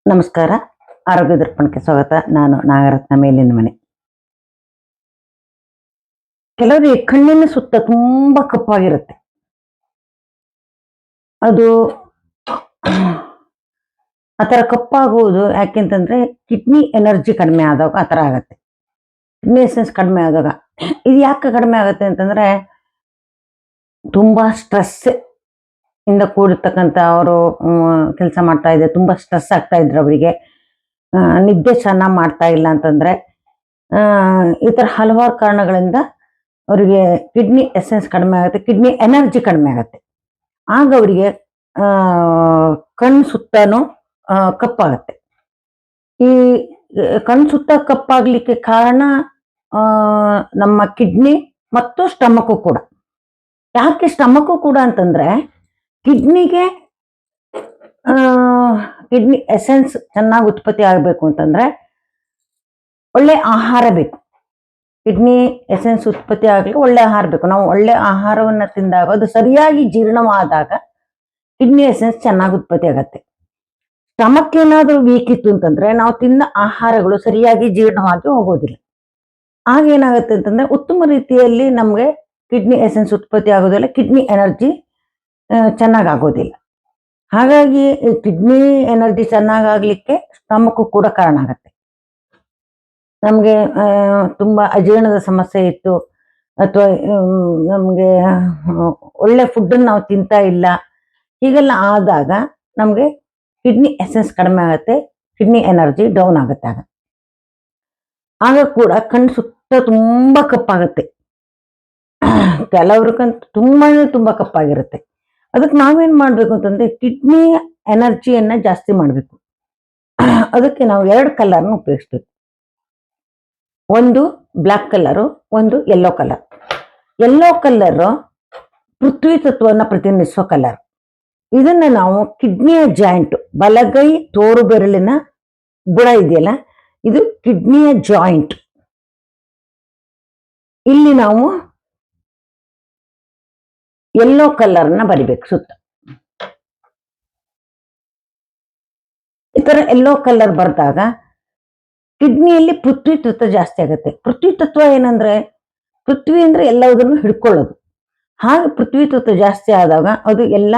ನಮಸ್ಕಾರ. ಆರೋಗ್ಯ ದರ್ಪಣಕ್ಕೆ ಸ್ವಾಗತ. ನಾನು ನಾಗರತ್ನ, ಮೇಲಿನ ಮನೆ. ಕೆಲವರಿಗೆ ಕಣ್ಣಿನ ಸುತ್ತ ತುಂಬಾ ಕಪ್ಪಾಗಿರುತ್ತೆ. ಅದು ಆತರ ಕಪ್ಪಾಗುವುದು ಯಾಕೆಂತಂದ್ರೆ ಕಿಡ್ನಿ ಎನರ್ಜಿ ಕಡಿಮೆ ಆದಾಗ ಆತರ ಆಗತ್ತೆ. ಕಿಡ್ನಿ ಎಸೆನ್ಸ್ ಕಡಿಮೆ ಆದಾಗ ಇದು ಯಾಕೆ ಕಡಿಮೆ ಆಗುತ್ತೆ ಅಂತಂದ್ರೆ ತುಂಬಾ ಸ್ಟ್ರೆಸ್ ಇಂದ ಕೂಡಿರ್ತಕ್ಕಂಥ ಅವರು ಕೆಲಸ ಮಾಡ್ತಾ ಇದೆ, ತುಂಬಾ ಸ್ಟ್ರೆಸ್ ಆಗ್ತಾ ಇದ್ರು ಅವರಿಗೆ, ನಿದ್ದೆ ಚೆನ್ನಾಗಿ ಮಾಡ್ತಾ ಇಲ್ಲ ಅಂತಂದ್ರೆ, ಈ ತರ ಹಲವಾರು ಕಾರಣಗಳಿಂದ ಅವರಿಗೆ ಕಿಡ್ನಿ ಎಸೆನ್ಸ್ ಕಡಿಮೆ ಆಗುತ್ತೆ, ಕಿಡ್ನಿ ಎನರ್ಜಿ ಕಡಿಮೆ ಆಗುತ್ತೆ. ಆಗ ಅವರಿಗೆ ಕಣ್ಣು ಸುತ್ತನೂ ಕಪ್ಪಾಗತ್ತೆ. ಈ ಕಣ್ಣು ಸುತ್ತ ಕಪ್ಪಾಗ್ಲಿಕ್ಕೆ ಕಾರಣ ನಮ್ಮ ಕಿಡ್ನಿ ಮತ್ತು ಸ್ಟಮಕ್ ಕೂಡ. ಯಾಕೆ ಸ್ಟಮಕ್ ಕೂಡ ಅಂತಂದ್ರೆ ಕಿಡ್ನಿಗೆ ಕಿಡ್ನಿ ಎಸೆನ್ಸ್ ಚೆನ್ನಾಗಿ ಉತ್ಪತ್ತಿ ಆಗಬೇಕು ಅಂತಂದ್ರೆ ಒಳ್ಳೆ ಆಹಾರ ಬೇಕು. ಕಿಡ್ನಿ ಎಸೆನ್ಸ್ ಉತ್ಪತ್ತಿ ಆಗ್ಲಿಕ್ಕೆ ಒಳ್ಳೆ ಆಹಾರ ಬೇಕು. ನಾವು ಒಳ್ಳೆ ಆಹಾರವನ್ನ ತಿಂದಾಗ ಅದು ಸರಿಯಾಗಿ ಜೀರ್ಣವಾದಾಗ ಕಿಡ್ನಿ ಎಸೆನ್ಸ್ ಚೆನ್ನಾಗಿ ಉತ್ಪತ್ತಿ ಆಗತ್ತೆ. ಸ್ಟಮಕ್ ಏನಾದ್ರೂ ವೀಕ್ ಇತ್ತು ಅಂತಂದ್ರೆ ನಾವು ತಿನ್ನ ಆಹಾರಗಳು ಸರಿಯಾಗಿ ಜೀರ್ಣವಾಗಿ ಹೋಗೋದಿಲ್ಲ. ಆಗ ಏನಾಗುತ್ತೆ ಅಂತಂದ್ರೆ ಉತ್ತಮ ರೀತಿಯಲ್ಲಿ ನಮ್ಗೆ ಕಿಡ್ನಿ ಎಸೆನ್ಸ್ ಉತ್ಪತ್ತಿ ಆಗೋದಿಲ್ಲ, ಕಿಡ್ನಿ ಎನರ್ಜಿ ಚೆನ್ನಾಗಿ ಆಗೋದಿಲ್ಲ. ಹಾಗಾಗಿ ಕಿಡ್ನಿ ಎನರ್ಜಿ ಚೆನ್ನಾಗಾಗ್ಲಿಕ್ಕೆ ಸ್ಟಮಕ್ ಕೂಡ ಕಾರಣ ಆಗತ್ತೆ. ನಮ್ಗೆ ತುಂಬಾ ಅಜೀರ್ಣದ ಸಮಸ್ಯೆ ಇತ್ತು, ಅಥವಾ ನಮ್ಗೆ ಒಳ್ಳೆ ಫುಡ್ ನಾವು ತಿಂತಾ ಇಲ್ಲ, ಹೀಗೆಲ್ಲ ಆದಾಗ ನಮ್ಗೆ ಕಿಡ್ನಿ ಎಸೆನ್ಸ್ ಕಡಿಮೆ ಆಗತ್ತೆ, ಕಿಡ್ನಿ ಎನರ್ಜಿ ಡೌನ್ ಆಗುತ್ತೆ. ಆಗ ಕೂಡ ಕಣ್ಣು ಸುತ್ತ ತುಂಬಾ ಕಪ್ಪಾಗತ್ತೆ. ಕೆಲವ್ರಿಗಂತೂ ತುಂಬಾ ಕಪ್ಪಾಗಿರುತ್ತೆ. ಅದಕ್ಕೆ ನಾವೇನ್ ಮಾಡ್ಬೇಕು ಅಂತಂದ್ರೆ ಕಿಡ್ನಿ ಎನರ್ಜಿಯನ್ನ ಜಾಸ್ತಿ ಮಾಡ್ಬೇಕು. ಅದಕ್ಕೆ ನಾವು 2 ಕಲರ್ನ ಉಪಯೋಗಿಸ್ಬೇಕು. ಒಂದು ಬ್ಲಾಕ್ ಕಲರು, ಒಂದು ಯೆಲ್ಲೋ ಕಲರ್. ಯೆಲ್ಲೋ ಕಲರ್ ಪೃಥ್ವಿ ತತ್ವವನ್ನ ಪ್ರತಿನಿಧಿಸುವ ಕಲರ್. ಇದನ್ನ ನಾವು ಕಿಡ್ನಿಯ ಜಾಯಿಂಟ್, ಬಲಗೈ ತೋರು ಬೆರಳಿನ ಬುಡ ಇದೆಯಲ್ಲ, ಇದು ಕಿಡ್ನಿಯ ಜಾಯಿಂಟ್. ಇಲ್ಲಿ ನಾವು ಯೆಲ್ಲೋ ಕಲರ್ನ ಬರಿಬೇಕು ಸುತ್ತ. ಈ ತರ ಯೆಲ್ಲೋ ಕಲರ್ ಬರ್ದಾಗ ಕಿಡ್ನಿಯಲ್ಲಿ ಪೃಥ್ವಿ ತತ್ವ ಜಾಸ್ತಿ ಆಗುತ್ತೆ. ಪೃಥ್ವಿ ತತ್ವ ಏನಂದ್ರೆ, ಪೃಥ್ವಿ ಅಂದ್ರೆ ಎಲ್ಲದನ್ನು ಹಿಡ್ಕೊಳ್ಳೋದು. ಹಾಗೆ ಪೃಥ್ವಿ ತತ್ವ ಜಾಸ್ತಿ ಆದಾಗ ಅದು ಎಲ್ಲ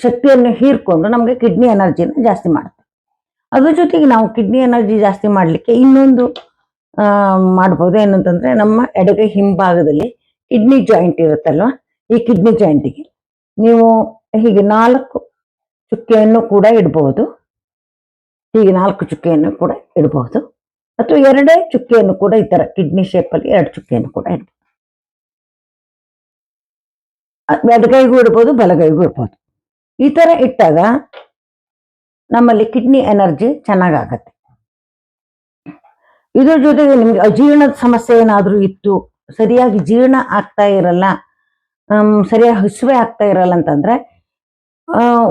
ಶಕ್ತಿಯನ್ನು ಹೀರ್ಕೊಂಡು ನಮ್ಗೆ ಕಿಡ್ನಿ ಎನರ್ಜಿನ ಜಾಸ್ತಿ ಮಾಡುತ್ತೆ. ಅದ್ರ ಜೊತೆಗೆ ನಾವು ಕಿಡ್ನಿ ಎನರ್ಜಿ ಜಾಸ್ತಿ ಮಾಡ್ಲಿಕ್ಕೆ ಇನ್ನೊಂದು ಮಾಡ್ಬೋದು. ಏನಂತಂದ್ರೆ ನಮ್ಮ ಎಡಗೈ ಹಿಂಭಾಗದಲ್ಲಿ ಕಿಡ್ನಿ ಜಾಯಿಂಟ್ ಇರುತ್ತಲ್ವಾ, ಈ ಕಿಡ್ನಿ ಜಾಯಿಂಟಿಗೆ ನೀವು ಹೀಗೆ 4 ಚುಕ್ಕೆಯನ್ನು ಕೂಡ ಇಡಬಹುದು. ಹೀಗೆ 4 ಚುಕ್ಕೆಯನ್ನು ಕೂಡ ಇಡಬಹುದು, ಅಥವಾ 2 ಚುಕ್ಕೆಯನ್ನು ಕೂಡ ಈ ತರ ಕಿಡ್ನಿ ಶೇಪ್ ಅಲ್ಲಿ 2 ಚುಕ್ಕೆಯನ್ನು ಕೂಡ ಇಡಬಹುದು. ಎಡಗೈಗೂ ಇಡ್ಬೋದು, ಬಲಗೈಗೂ ಇಡ್ಬೋದು. ಈ ತರ ಇಟ್ಟಾಗ ನಮ್ಮಲ್ಲಿ ಕಿಡ್ನಿ ಎನರ್ಜಿ ಚೆನ್ನಾಗಾಗತ್ತೆ. ಇದ್ರ ಜೊತೆಗೆ ನಿಮ್ಗೆ ಅಜೀರ್ಣದ ಸಮಸ್ಯೆ ಏನಾದ್ರೂ ಇತ್ತು, ಸರಿಯಾಗಿ ಜೀರ್ಣ ಆಗ್ತಾ ಇರಲ್ಲ, ಸರಿಯಾಗಿ ಹಸಿವೆ ಆಗ್ತಾ ಇರಲ್ಲ ಅಂತಂದ್ರೆ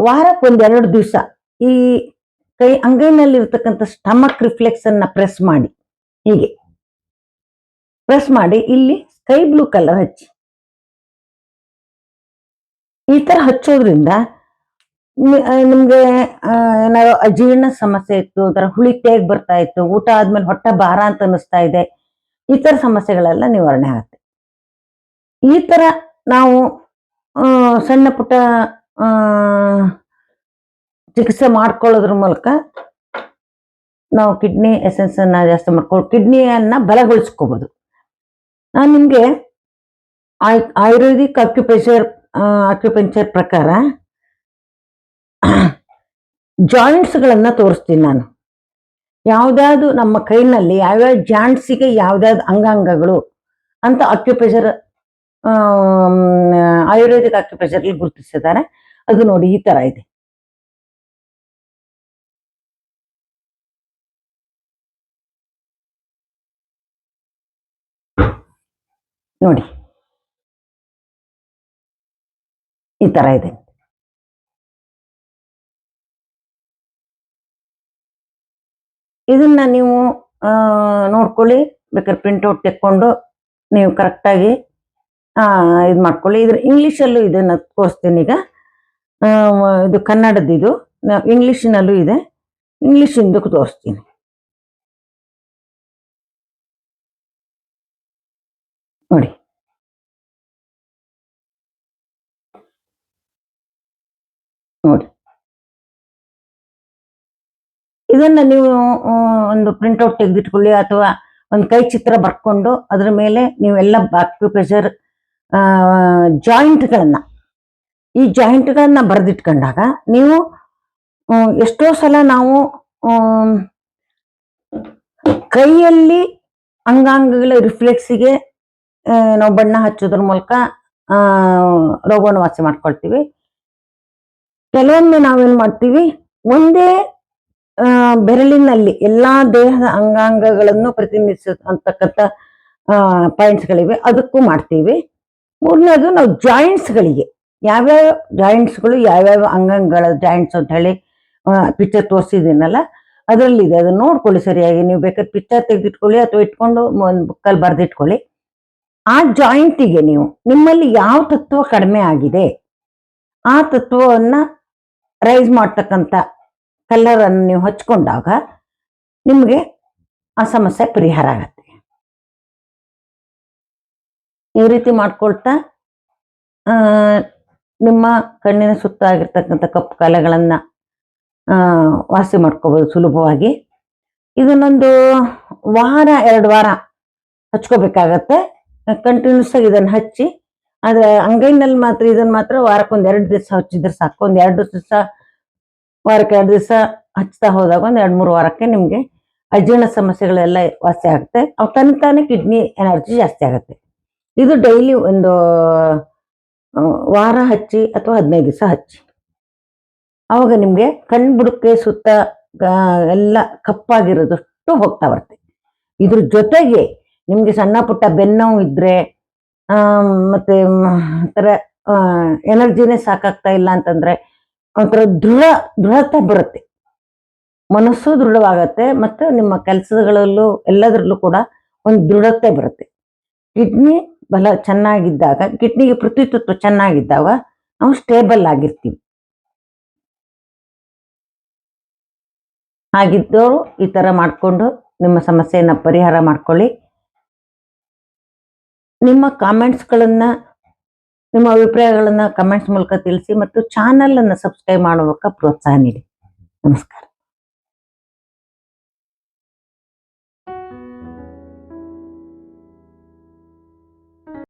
ವಾರಕ್ಕೆ 1-2 ದಿವಸ ಈ ಕೈ ಅಂಗೈನಲ್ಲಿ ಇರ್ತಕ್ಕಂಥ ಸ್ಟಮಕ್ ರಿಫ್ಲೆಕ್ಸ್ ಅನ್ನ ಪ್ರೆಸ್ ಮಾಡಿ, ಹೀಗೆ ಪ್ರೆಸ್ ಮಾಡಿ ಇಲ್ಲಿ ಸ್ಕೈ ಬ್ಲೂ ಕಲರ್ ಹಚ್ಚಿ. ಈ ತರ ಹಚ್ಚೋದ್ರಿಂದ ನಿಮ್ಗೆ ಏನಾದ್ರು ಅಜೀರ್ಣ ಸಮಸ್ಯೆ ಇತ್ತು, ಒಂಥರ ಹುಳಿತೆಗ್ ಬರ್ತಾ ಇತ್ತು, ಊಟ ಆದ್ಮೇಲೆ ಹೊಟ್ಟೆ ಭಾರ ಅಂತ ಅನಿಸ್ತಾ ಇದೆ, ಈ ತರ ಸಮಸ್ಯೆಗಳೆಲ್ಲ ನಿವಾರಣೆ ಆಗುತ್ತೆ. ಈ ತರ ನಾವು ಸಣ್ಣ ಪುಟ್ಟ ಚಿಕಿತ್ಸೆ ಮಾಡ್ಕೊಳ್ಳೋದ್ರ ಮೂಲಕ ನಾವು ಕಿಡ್ನಿ ಎಸೆನ್ಸ್ ಅನ್ನ ಜಾಸ್ತಿ ಮಾಡ್ಕೊಂಡು ಕಿಡ್ನಿಯನ್ನ ಬಲಗೊಳಿಸ್ಕೋಬಹುದು. ನಾನು ನಿಮ್ಗೆ ಆಯುರ್ವೇದಿಕ್ ಅಕ್ಯುಪಂಚರ್ ಪ್ರಕಾರ ಜಾಯಿಂಟ್ಸ್ ಗಳನ್ನ ತೋರಿಸ್ತೀನಿ ನಾನು. ಯಾವ್ದಾದ್ರು ನಮ್ಮ ಕೈನಲ್ಲಿ ಯಾವ್ಯಾವ ಜಾಯಿಂಟ್ಸಿಗೆ ಯಾವ್ದಾವ್ದು ಅಂಗಾಂಗಗಳು ಅಂತ ಆಯುರ್ವೇದಿಕ್ ಅಕ್ಯುಪಂಚರ್ ಗುರುತಿಸಿದ್ದಾರೆ. ಅದು ನೋಡಿ ಈ ತರ ಇದೆ. ನೋಡಿ ಈ ತರ ಇದೆ. ಇದನ್ನ ನೀವು ನೋಡ್ಕೊಳ್ಳಿ, ಬೇಕಾದ್ರೆ ಪ್ರಿಂಟ್ಔಟ್ ತೆಕ್ಕೊಂಡು ನೀವು ಕರೆಕ್ಟಾಗಿ ಇದು ಮಾಡ್ಕೊಳ್ಳಿ. ಇದ್ರ ಇಂಗ್ಲೀಷಲ್ಲೂ ಇದನ್ನು ತೋರಿಸ್ತೀನಿ ಈಗ. ಇದು ಕನ್ನಡದ್ದು, ಇದು ಇಂಗ್ಲೀಷಿನಲ್ಲೂ ಇದೆ, ಇಂಗ್ಲೀಷಿಂದು ತೋರಿಸ್ತೀನಿ ನೋಡಿ. ನೋಡಿ, ಇದನ್ನ ನೀವು ಒಂದು ಪ್ರಿಂಟ್ಔಟ್ ತೆಗೆದಿಟ್ಕೊಳ್ಳಿ, ಅಥವಾ ಒಂದು ಕೈ ಚಿತ್ರ ಬರ್ಕೊಂಡು ಅದ್ರ ಮೇಲೆ ನೀವೆಲ್ಲ ಅಕ್ಯುಪ್ರೆಷರ್ ಜಾಯಿಂಟ್ಗಳನ್ನ, ಈ ಜಾಯಿಂಟ್ಗಳನ್ನ ಬರೆದಿಟ್ಕೊಂಡಾಗ ನೀವು ಎಷ್ಟೋ ಸಲ ನಾವು ಕೈಯಲ್ಲಿ ಅಂಗಾಂಗಗಳ ರಿಫ್ಲೆಕ್ಸಿಗೆ ನಾವು ಬಣ್ಣ ಹಚ್ಚೋದ್ರ ಮೂಲಕ ರೋಗವನ್ನು ವಾಸಿ ಮಾಡ್ಕೊಳ್ತೀವಿ. ಕೆಲವೊಮ್ಮೆ ನಾವೇನ್ ಮಾಡ್ತೀವಿ, ಒಂದೇ ಬೆರಳಿನಲ್ಲಿ ಎಲ್ಲಾ ದೇಹದ ಅಂಗಾಂಗಗಳನ್ನು ಪ್ರತಿನಿಧಿಸತಕ್ಕಂಥ ಪಾಯಿಂಟ್ಸ್ಗಳಿವೆ, ಅದಕ್ಕೂ ಮಾಡ್ತೀವಿ. ಮೂರನೇದು ನಾವು ಜಾಯಿಂಟ್ಸ್ಗಳಿಗೆ, ಯಾವ್ಯಾವ ಜಾಯಿಂಟ್ಸ್ಗಳು ಯಾವ್ಯಾವ ಅಂಗಾಂಗಗಳ ಜಾಯಿಂಟ್ಸ್ ಅಂತ ಹೇಳಿ ಪಿಕ್ಚರ್ ತೋರಿಸಿದ್ದೀನಲ್ಲ, ಅದರಲ್ಲಿದೆ. ಅದನ್ನ ನೋಡ್ಕೊಳ್ಳಿ ಸರಿಯಾಗಿ. ನೀವು ಬೇಕಾದ್ರೆ ಪಿಕ್ಚರ್ ತೆಗೆದಿಟ್ಕೊಳ್ಳಿ ಅಥವಾ ಇಟ್ಕೊಂಡು ಒಂದು ಬುಕ್ಕಲ್ಲಿ ಬರೆದಿಟ್ಕೊಳ್ಳಿ. ಆ ಜಾಯಿಂಟಿಗೆ ನೀವು ನಿಮ್ಮಲ್ಲಿ ಯಾವ ತತ್ವ ಕಡಿಮೆ ಆಗಿದೆ ಆ ತತ್ವವನ್ನ ರೈಸ್ ಮಾಡ್ತಕ್ಕಂಥ ಕಲರ್ ಅನ್ನು ನೀವು ಹಚ್ಕೊಂಡಾಗ ನಿಮಗೆ ಆ ಸಮಸ್ಯೆ ಪರಿಹಾರ ಆಗತ್ತೆ. ಈ ರೀತಿ ಮಾಡ್ಕೊಳ್ತಾ ನಿಮ್ಮ ಕಣ್ಣಿನ ಸುತ್ತ ಆಗಿರ್ತಕ್ಕಂಥ ಕಪ್ಪು ಕಾಲೆಗಳನ್ನ ವಾಸಿ ಮಾಡ್ಕೋಬಹುದು ಸುಲಭವಾಗಿ. ಇದನ್ನೊಂದು ವಾರ 2 ವಾರ ಹಚ್ಕೋಬೇಕಾಗತ್ತೆ. ಕಂಟಿನ್ಯೂಸ್ ಆಗಿ ಇದನ್ನ ಹಚ್ಚಿ, ಆದ್ರೆ ಅಂಗೈನಲ್ಲಿ ಮಾತ್ರ ಇದನ್ನ ಮಾತ್ರ ವಾರಕ್ಕೊಂದು 2 ದಿವಸ ಹಚ್ಚಿದ್ರೆ ಸಾಕು. ಒಂದು 2 ದಿವಸ, ವಾರಕ್ಕೆ 2 ದಿವಸ ಹಚ್ತಾ ಹೋದಾಗ ಒಂದು 2-3 ವಾರಕ್ಕೆ ನಿಮ್ಗೆ ಅಜೀರ್ಣ ಸಮಸ್ಯೆಗಳೆಲ್ಲ ವಾಸಿ ಆಗುತ್ತೆ. ಅವು ತಾನೇ ಕಿಡ್ನಿ ಎನರ್ಜಿ ಜಾಸ್ತಿ ಆಗುತ್ತೆ. ಇದು ಡೈಲಿ ಒಂದು ವಾರ ಹಚ್ಚಿ ಅಥವಾ 15 ದಿವಸ ಹಚ್ಚಿ, ಅವಾಗ ನಿಮ್ಗೆ ಕಣ್ಬುಡಕ್ಕೆ ಸುತ್ತ ಎಲ್ಲ ಕಪ್ಪಾಗಿರೋದಷ್ಟು ಹೋಗ್ತಾ ಬರುತ್ತೆ. ಇದ್ರ ಜೊತೆಗೆ ನಿಮ್ಗೆ ಸಣ್ಣ ಪುಟ್ಟ ಬೆನ್ನೋವು ಇದ್ರೆ ಮತ್ತೆ ಒಂಥರ ಎನರ್ಜಿನೇ ಸಾಕಾಗ್ತಾ ಇಲ್ಲ ಅಂತಂದ್ರೆ ಒಂಥರ ದೃಢತೆ ಬರುತ್ತೆ, ಮನಸ್ಸು ದೃಢವಾಗತ್ತೆ, ಮತ್ತು ನಿಮ್ಮ ಕೆಲಸಗಳಲ್ಲೂ ಎಲ್ಲದರಲ್ಲೂ ಕೂಡ ಒಂದು ದೃಢತೆ ಬರುತ್ತೆ. ಕಿಡ್ನಿ ಬಲ ಚೆನ್ನಾಗಿದ್ದಾಗ, ಕಿಡ್ನಿಗೆ ಪ್ರತಿತತ್ವ ಚೆನ್ನಾಗಿದ್ದಾಗ ನಾವು ಸ್ಟೇಬಲ್ ಆಗಿರ್ತೀವಿ. ಹಾಗಿದ್ದವರು ಈ ತರ ಮಾಡಿಕೊಂಡು ನಿಮ್ಮ ಸಮಸ್ಯೆಯನ್ನ ಪರಿಹಾರ ಮಾಡ್ಕೊಳ್ಳಿ. ನಿಮ್ಮ ಕಾಮೆಂಟ್ಸ್ಗಳನ್ನ, ನಿಮ್ಮ ಅಭಿಪ್ರಾಯಗಳನ್ನ ಕಮೆಂಟ್ಸ್ ಮೂಲಕ ತಿಳಿಸಿ, ಮತ್ತು ಚಾನಲ್ ಅನ್ನು ಸಬ್ಸ್ಕ್ರೈಬ್ ಮಾಡುವ ಮೂಲಕ ಪ್ರೋತ್ಸಾಹ ನೀಡಿ. ನಮಸ್ಕಾರ.